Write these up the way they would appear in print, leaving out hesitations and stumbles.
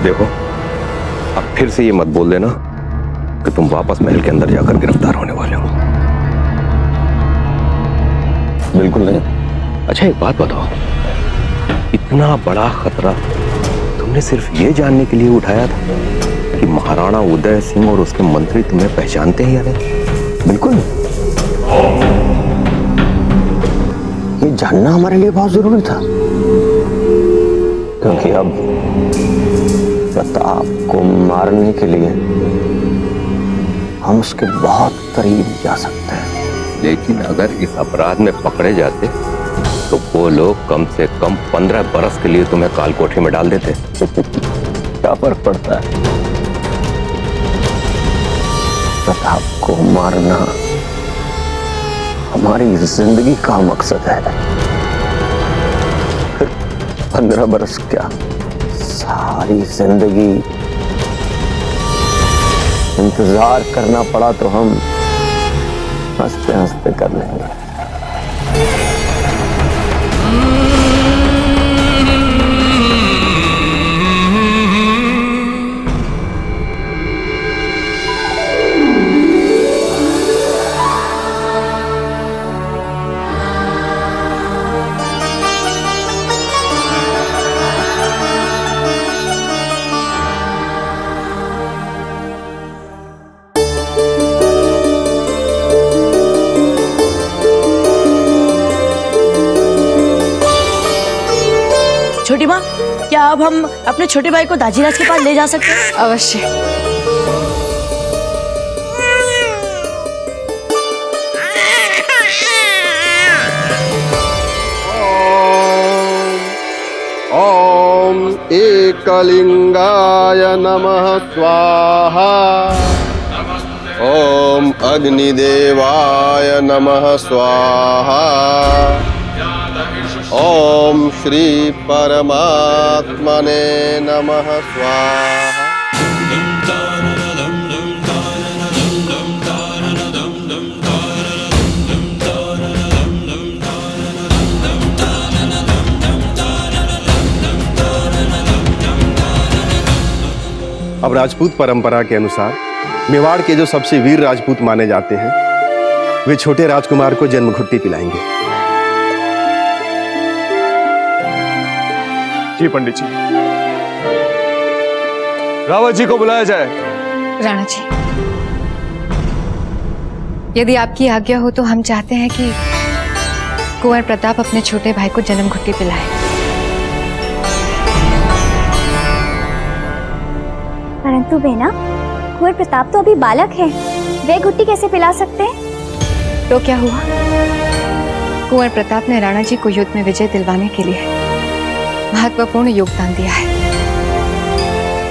देखो, अब फिर से ये मत बोल देना कि तुम वापस महल के अंदर जाकर गिरफ्तार होने वाले हो। बिल्कुल नहीं। अच्छा एक बात बताओ, इतना बड़ा खतरा तुमने सिर्फ ये जानने के लिए उठाया था कि महाराणा उदय सिंह और उसके मंत्री तुम्हें पहचानते हैं या नहीं? बिल्कुल, ये जानना हमारे लिए बहुत जरूरी था, क्योंकि अब प्रताप को मारने के लिए हम उसके बहुत करीब जा सकते हैं। लेकिन अगर इस अपराध में पकड़े जाते तो वो लोग कम से कम 15 बरस के लिए तुम्हें कालकोठरी में डाल देते। क्या फर्क पड़ता है? प्रताप को मारना हमारी जिंदगी का मकसद है। 15 बरस क्या, सारी जिंदगी इंतजार करना पड़ा तो हम हंसते हंसते कर लेंगे। छोटी माँ, क्या अब हम अपने छोटे भाई को दाजीराज के पास ले जा सकते हैं? अवश्य। ओम एकलिंगाय नमः स्वाहा। ओम अग्निदेवाय नमः स्वाहा। ओम श्री परमात्मने नमः स्वाहा। अब राजपूत परंपरा के अनुसार मेवाड़ के जो सबसे वीर राजपूत माने जाते हैं वे छोटे राजकुमार को जन्मघुट्टी पिलाएंगे। जी पंडित जी। रावत जी को बुलाया जाए। राणा जी, यदि आपकी आज्ञा हो तो हम चाहते हैं कि कुंवर प्रताप अपने छोटे भाई को जन्म घुट्टी पिलाए। परंतु बेना, कुंवर प्रताप तो अभी बालक है, वे घुट्टी कैसे पिला सकते हैं? तो क्या हुआ? कुंवर प्रताप ने राणा जी को युद्ध में विजय दिलवाने के लिए महत्वपूर्ण योगदान दिया है।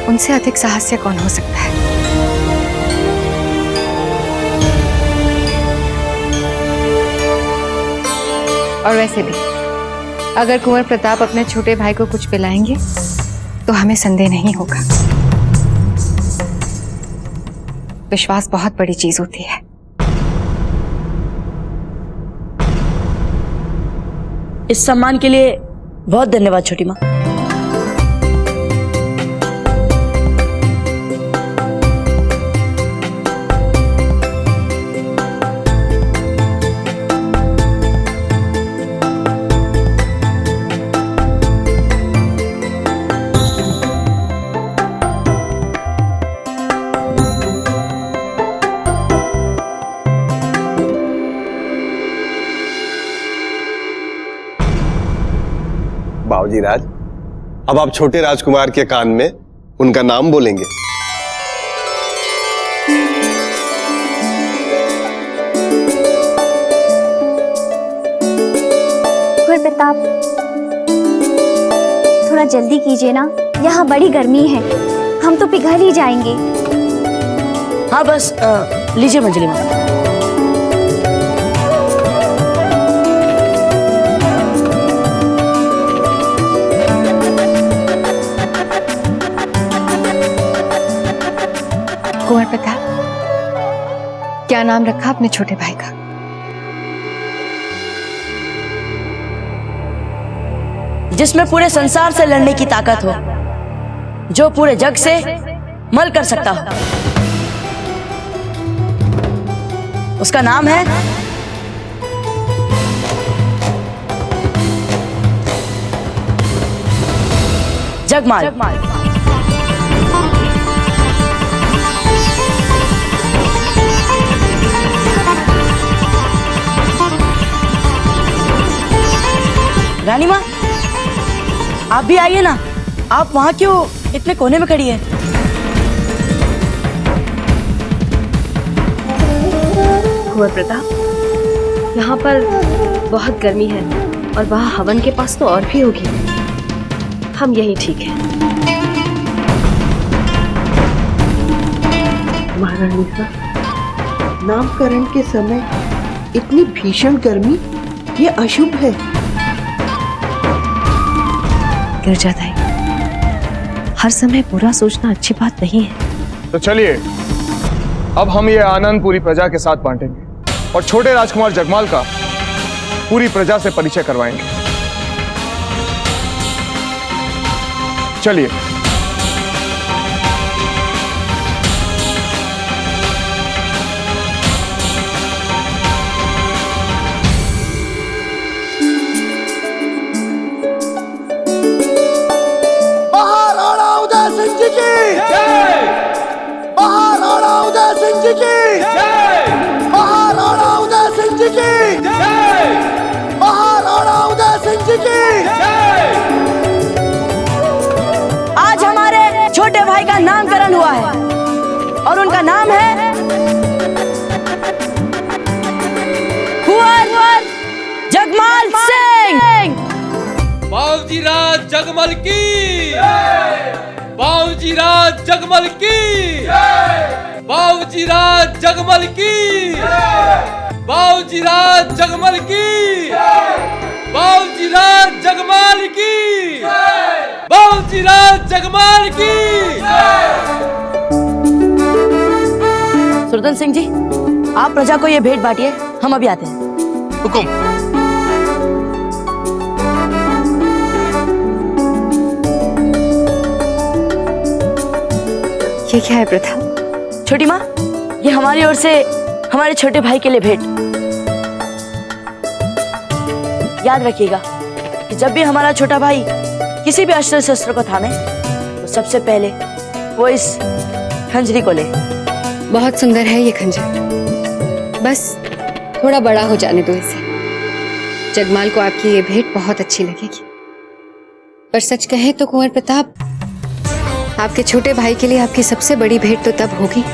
उनसे अधिक साहस्य कौन हो सकता है? और वैसे भी अगर कुंवर प्रताप अपने छोटे भाई को कुछ पिलाएंगे तो हमें संदेह नहीं होगा। विश्वास बहुत बड़ी चीज होती है। इस सम्मान के लिए बहुत धन्यवाद छोटी माँ। बाबूजी राज, अब आप छोटे राजकुमार के कान में उनका नाम बोलेंगे। कुंवर प्रताप, थोड़ा जल्दी कीजिए ना, यहाँ बड़ी गर्मी है, हम तो पिघल ही जाएंगे। हाँ बस लीजिए मंजली माँ। कुंवर प्रताप, क्या नाम रखा अपने छोटे भाई का? जिसमें पूरे संसार से लड़ने की ताकत हो, जो पूरे जग से मल कर सकता हो। उसका नाम है जगमाल। रानी माँ, आप भी आइए ना। आप वहां क्यों इतने कोने में खड़ी है? कुंवर प्रताप, यहाँ पर बहुत गर्मी है और वहाँ हवन के पास तो और भी होगी। हम यही ठीक है। महारानी साहब, नामकरण के समय इतनी भीषण गर्मी, ये अशुभ है। गिरजादाई, हर समय बुरा सोचना अच्छी बात नहीं है। तो चलिए अब हम ये आनंद पूरी प्रजा के साथ बांटेंगे और छोटे राजकुमार जगमाल का पूरी प्रजा से परिचय करवाएंगे। चलिए। महाराणा उदय सिंह जी की जय। महाराणा उदय सिंह जी की जय। महाराणा उदय सिंह जी की जय। महाराणा उदय सिंह जी की जय। आज हमारे छोटे भाई का नामकरण हुआ है और उनका नाम है कुंवर जगमाल सिंह। बाबूजी राज जगमल की जय। बाबूजी राज जगमल की जय। बाबूजी राज जगमल की जय। बाबूजी राज जगमल की जय। बाबूजी राज जगमाल की जय। बाबूजी राज जगमाल की जय। सुरदन सिंह जी, आप प्रजा को ये भेंट बांटिए, हम अभी आते हैं। हुकुम। ये क्या है प्रताप? छोटी माँ, ये हमारी ओर से हमारे छोटे भाई के लिए भेंट। याद रखिएगा कि जब भी हमारा छोटा भाई किसी भी अस्त्र शस्त्र को थामे तो सबसे पहले वो इस खंजरी को ले। बहुत सुंदर है ये खंजर, बस थोड़ा बड़ा हो जाने दो इसे। जगमाल को आपकी ये भेंट बहुत अच्छी लगेगी। पर सच कहे तो कुंवर प्रताप, आपके छोटे भाई के लिए आपकी सबसे बड़ी भेंट तो तब होगी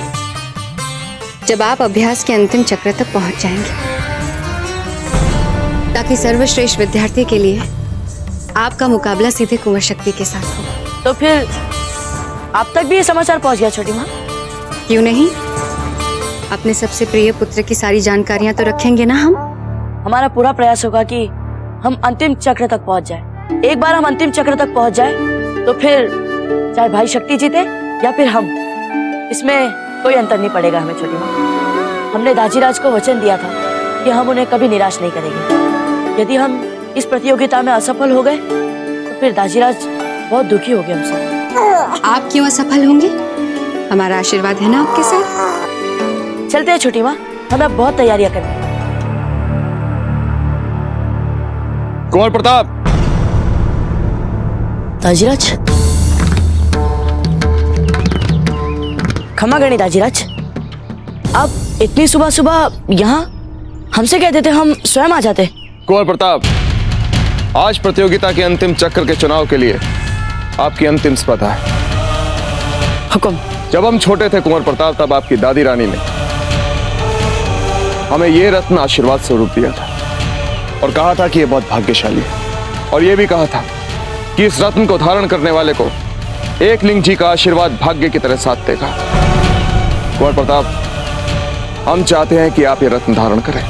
जब आप अभ्यास के अंतिम चक्र तक पहुंच जाएंगे, ताकि सर्वश्रेष्ठ विद्यार्थी के लिए आपका मुकाबला सीधे कुंवर शक्ति के साथ हो। तो फिर आप तक भी ये समाचार पहुंच गया छोटी माँ? क्यों नहीं? अपने सबसे प्रिय पुत्र की सारी जानकारियां तो रखेंगे ना हम। हमारा पूरा प्रयास होगा कि हम अंतिम चक्र तक पहुंच जाए। एक बार हम अंतिम चक्र तक पहुंच जाए तो फिर चाहे भाई शक्ति जीते या फिर हम, इसमें कोई अंतर नहीं पड़ेगा हमें छोटी माँ। हमने दाजीराज को वचन दिया था कि हम उन्हें कभी निराश नहीं करेंगे। यदि हम इस प्रतियोगिता में असफल हो गए तो फिर दाजीराज बहुत दुखी हो गए हमसे। आप क्यों असफल होंगे? हमारा आशीर्वाद है ना आपके साथ। चलते हैं छोटी माँ, हमें अब बहुत तैयारियां करनी है। कुंवर प्रताप। दाजीराज, क्षमा करनी दाजीराज, आप इतनी सुबह सुबह यहाँ हमसे कहते थे, हम स्वयं आ जाते। कुंवर प्रताप, आज प्रतियोगिता के अंतिम चक्र के चुनाव के लिए आपकी अंतिम स्पर्धा है। हुकुम। जब हम छोटे थे कुंवर प्रताप, तब आपकी दादी रानी ने हमें ये रत्न आशीर्वाद स्वरूप दिया था और कहा था कि ये बहुत भाग्यशाली है, और ये भी कहा था कि इस रत्न को धारण करने वाले को एकलिंग जी का आशीर्वाद भाग्य की तरह साथ देगा। कुंवर प्रताप, हम चाहते हैं कि आप ये रत्न धारण करें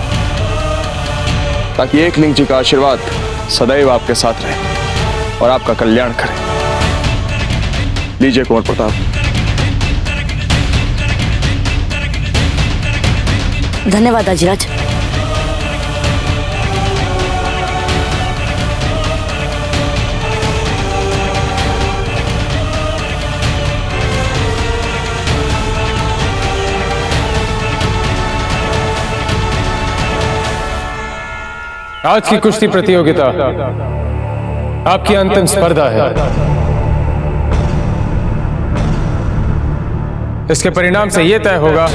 ताकि एकलिंग जी का आशीर्वाद सदैव आपके साथ रहे और आपका कल्याण करे। लीजिए कुंवर प्रताप। धन्यवाद दाजीराज। आज की कुश्ती प्रतियोगिता आपकी अंतिम स्पर्धा है। इसके परिणाम से यह तय होगा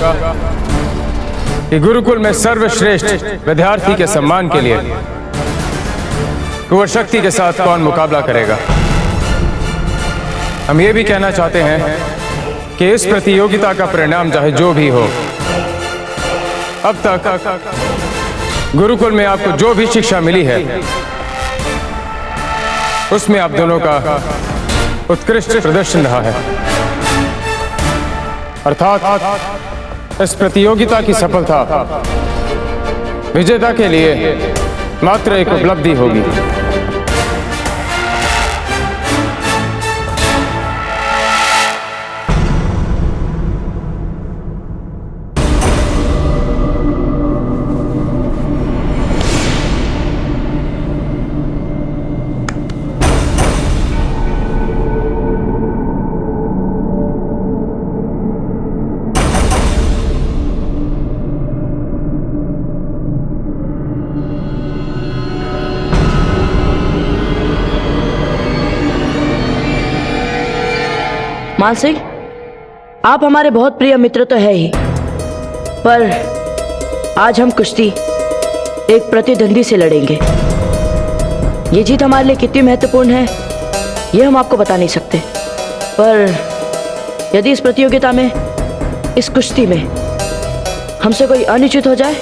कि गुरुकुल में सर्वश्रेष्ठ विद्यार्थी के सम्मान के लिए कुंवर शक्ति के साथ कौन मुकाबला करेगा। हम ये भी कहना चाहते हैं कि इस प्रतियोगिता का परिणाम चाहे जो भी हो, अब तक गुरुकुल में आपको जो भी शिक्षा मिली है उसमें आप दोनों का उत्कृष्ट प्रदर्शन रहा है। अर्थात इस प्रतियोगिता की सफलता विजेता के लिए मात्र एक उपलब्धि होगी। मान सिंह, आप हमारे बहुत प्रिय मित्र तो है ही, पर आज हम कुश्ती एक प्रतिद्वंदी से लड़ेंगे। ये जीत हमारे लिए कितनी महत्वपूर्ण है ये हम आपको बता नहीं सकते, पर यदि इस प्रतियोगिता में, इस कुश्ती में हमसे कोई अनिश्चित हो जाए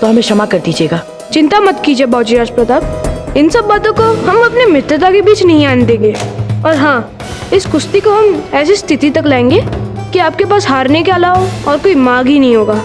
तो हमें क्षमा कर दीजिएगा। चिंता मत कीजिए बाबूजी राज प्रताप, इन सब बातों को हम अपने मित्रता के बीच नहीं आने देंगे। और हाँ, इस कुश्ती को हम ऐसी स्थिति तक लाएंगे कि आपके पास हारने के अलावा और कोई मार्ग ही नहीं होगा।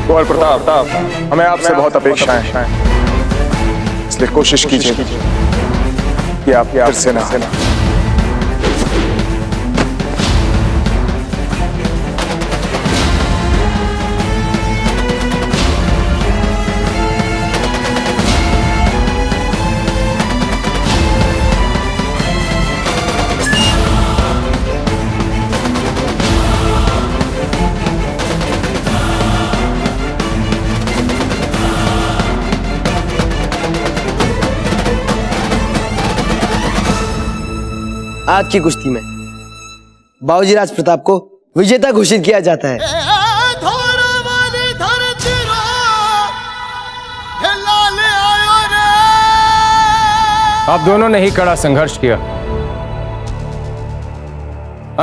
कुंवर प्रताप, हमें आपसे बहुत अपेक्षाएं हैं, इसलिए कोशिश कीजिए कि आप फिर से ना। आज की कुश्ती में बाबूजी राज प्रताप को विजेता घोषित किया जाता है। आप दोनों ने ही कड़ा संघर्ष किया।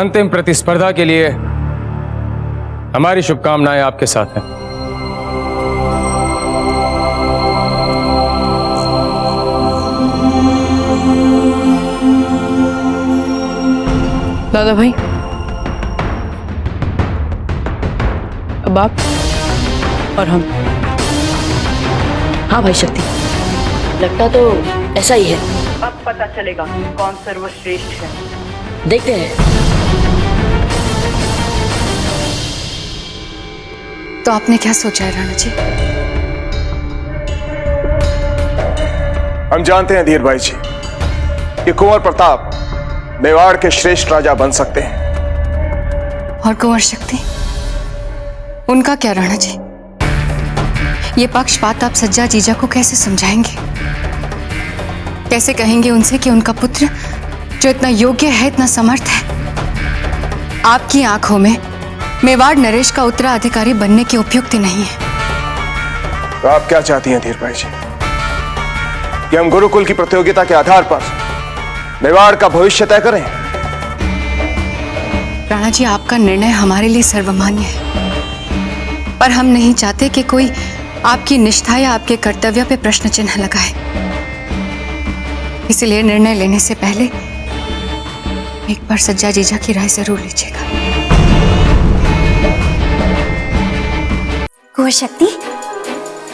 अंतिम प्रतिस्पर्धा के लिए हमारी शुभकामनाएं आपके साथ हैं। दादा भाई, अब आप और हम। हाँ भाई शक्ति, लगता तो ऐसा ही है। अब पता चलेगा कौन सर्वश्रेष्ठ है। देखते हैं। तो आपने क्या सोचा है राणा जी? हम जानते हैं धीर भाई जी कि कुंवर प्रताप मेवाड़ के श्रेष्ठ राजा बन सकते हैं। और कुंवर शक्ति? उनका क्या राणा जी? ये पक्षपात आप सज्जा जीजा को कैसे समझाएंगे? कैसे कहेंगे उनसे कि उनका पुत्र जो इतना योग्य है, इतना समर्थ है, आपकी आंखों में मेवाड़ नरेश का उत्तराधिकारी बनने की उपयुक्त नहीं है? तो आप क्या चाहती हैं धीर भाई जी? कि हम गुरुकुल की प्रतियोगिता के आधार पर मेवाड़ का भविष्य तय करें? राणा जी, आपका निर्णय हमारे लिए सर्वमान्य है, पर हम नहीं चाहते कि कोई आपकी निष्ठा या आपके कर्तव्य पे प्रश्न चिन्ह लगाए। इसलिए निर्णय लेने से पहले एक बार सज्जा जीजा की राय जरूर लीजिएगा। कुंवर शक्ति,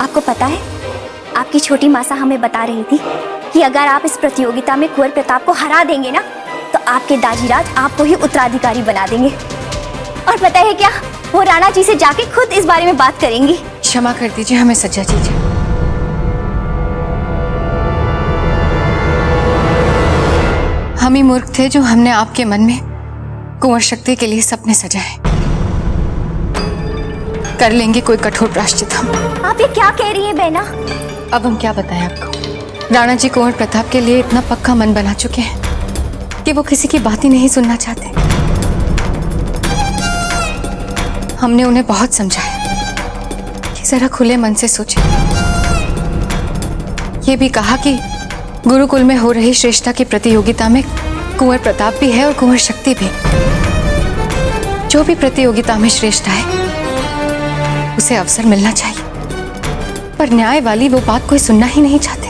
आपको पता है आपकी छोटी मासा हमें बता रही थी कि अगर आप इस प्रतियोगिता में कुंवर प्रताप को हरा देंगे ना, तो आपके दाजीराज आपको ही उत्तराधिकारी बना देंगे। और पता है क्या, वो राणा जी से जाके खुद इस बारे में बात करेंगी। क्षमा कर दीजिए हमें सज्जा जीजा। हम ही मूर्ख थे जो हमने आपके मन में कुंवर शक्ति के लिए सपने सजाए। कर लेंगे कोई कठोर प्रायश्चित हम। आप ये क्या कह रही हैं बहना? अब हम क्या बताएं आपको? राणा जी कुंवर प्रताप के लिए इतना पक्का मन बना चुके हैं कि वो किसी की बात ही नहीं सुनना चाहते। हमने उन्हें बहुत समझाया कि जरा खुले मन से सोचें। ये भी कहा कि गुरुकुल में हो रही श्रेष्ठता की प्रतियोगिता में कुंवर प्रताप भी है और कुंवर शक्ति भी। जो भी प्रतियोगिता में श्रेष्ठ है उसे अवसर मिलना चाहिए, पर न्याय वाली वो बात कोई सुनना ही नहीं चाहते।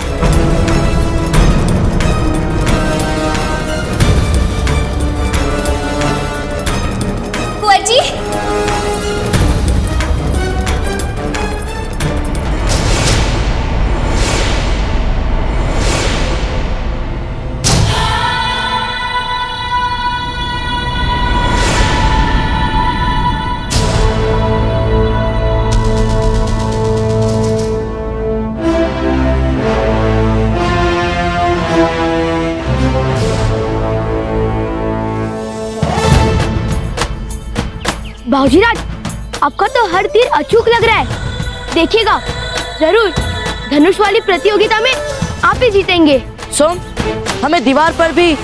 कुंवर जी, बाबूजीराज, आपका तो हर तीर अचूक लग रहा है। देखिएगा, जरूर धनुष वाली प्रतियोगिता में आप ही जीतेंगे। सोम, हमें दीवार पर भी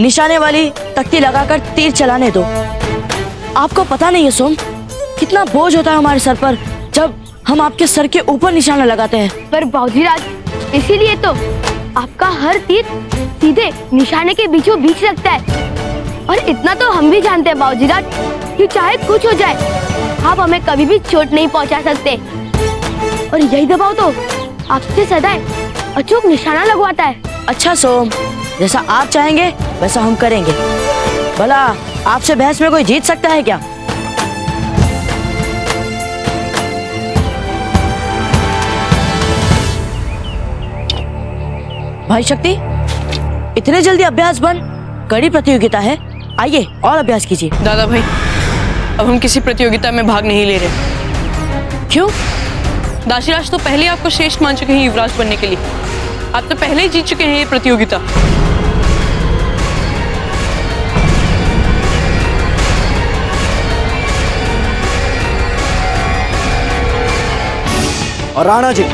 निशाने वाली तख्ती लगाकर तीर चलाने दो। आपको पता नहीं है सोम, कितना बोझ होता है हमारे सर पर जब हम आपके सर के ऊपर निशाना लगाते हैं। पर बाबूजीराज, इसीलिए तो आपका हर तीर सीधे निशाने के बीचों बीच लगता है। और इतना तो हम भी जानते हैं बाबूजीराज कि चाहे कुछ हो जाए, आप हमें कभी भी चोट नहीं पहुंचा सकते। और यही दबाव तो आपसे सदैव अचूक निशाना लगवाता है। अच्छा सोम, जैसा आप चाहेंगे वैसा हम करेंगे। भला आपसे बहस में कोई जीत सकता है क्या? भाई शक्ति, इतने जल्दी अभ्यास बंद? कड़ी प्रतियोगिता है, आइए और अभ्यास कीजिए। दादा भाई, अब हम किसी प्रतियोगिता में भाग नहीं ले रहे। क्यों? दाशीराज तो पहले आपको श्रेष्ठ मान चुके हैं युवराज बनने के लिए। आप तो पहले ही जीत चुके हैं ये प्रतियोगिता। और राणा जी,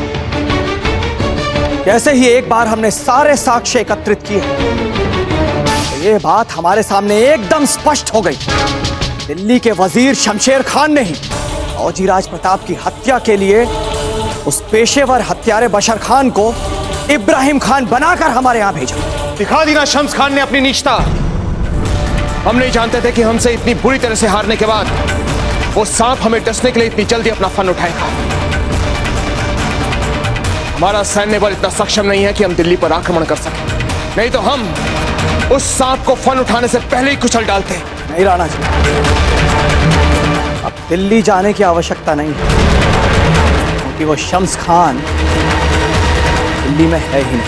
जैसे ही एक बार हमने सारे साक्ष्य एकत्रित किए तो ये बात हमारे सामने एकदम स्पष्ट हो गई। दिल्ली के वजीर शमशेर खान ने ही बाजीराज प्रताप की हत्या के लिए उस पेशेवर हत्यारे बशर खान को इब्राहिम खान बनाकर हमारे यहां भेजा। दिखा दी ना शम्स खान ने अपनी नीचता। हम नहीं जानते थे कि हमसे इतनी बुरी तरह से हारने के बाद वो सांप हमें डसने के लिए इतनी जल्दी अपना फन उठाएगा। हमारा सैन्य बल इतना सक्षम नहीं है कि हम दिल्ली पर आक्रमण कर सकें, नहीं तो हम उस सांप को फन उठाने से पहले ही कुचल डालते। नहीं राणा जी, अब दिल्ली जाने की आवश्यकता नहीं है, क्योंकि वो शम्स खान दिल्ली में है ही नहीं।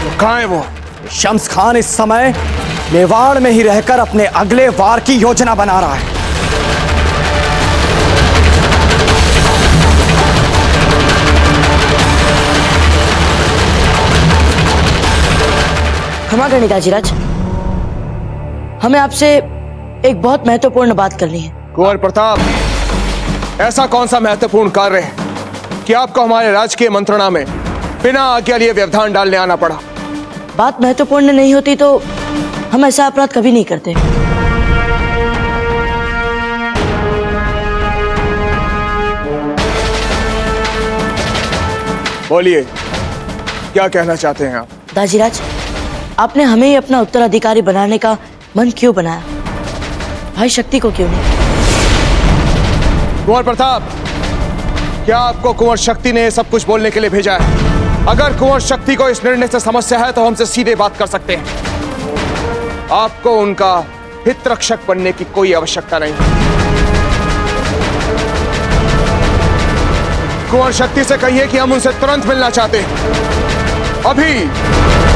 तो कहां है वो? शम्स खान इस समय मेवाड़ में ही रहकर अपने अगले वार की योजना बना रहा है। क्षमा करनी दाजीराज, हमें आपसे एक बहुत महत्वपूर्ण बात करनी है। कुंवर प्रताप, ऐसा कौन सा महत्वपूर्ण कार्य है कि आपको हमारे राजकीय मंत्रणा में बिना आज्ञा लिए व्यवधान डालने आना पड़ा? बात महत्वपूर्ण नहीं होती तो हम ऐसा अपराध कभी नहीं करते। बोलिए, क्या कहना चाहते हैं आप? दाजीराज, आपने हमें ही अपना उत्तराधिकारी बनाने का मन क्यों बनाया? भाई शक्ति को क्यों नहीं? कुंवर प्रताप, क्या आपको कुंवर शक्ति ने सब कुछ बोलने के लिए भेजा है? अगर कुंवर शक्ति को इस निर्णय से समस्या है तो हमसे सीधे बात कर सकते हैं। आपको उनका हित रक्षक बनने की कोई आवश्यकता नहीं। कुंवर शक्ति से कहिए कि हम उनसे तुरंत मिलना चाहते हैं, अभी।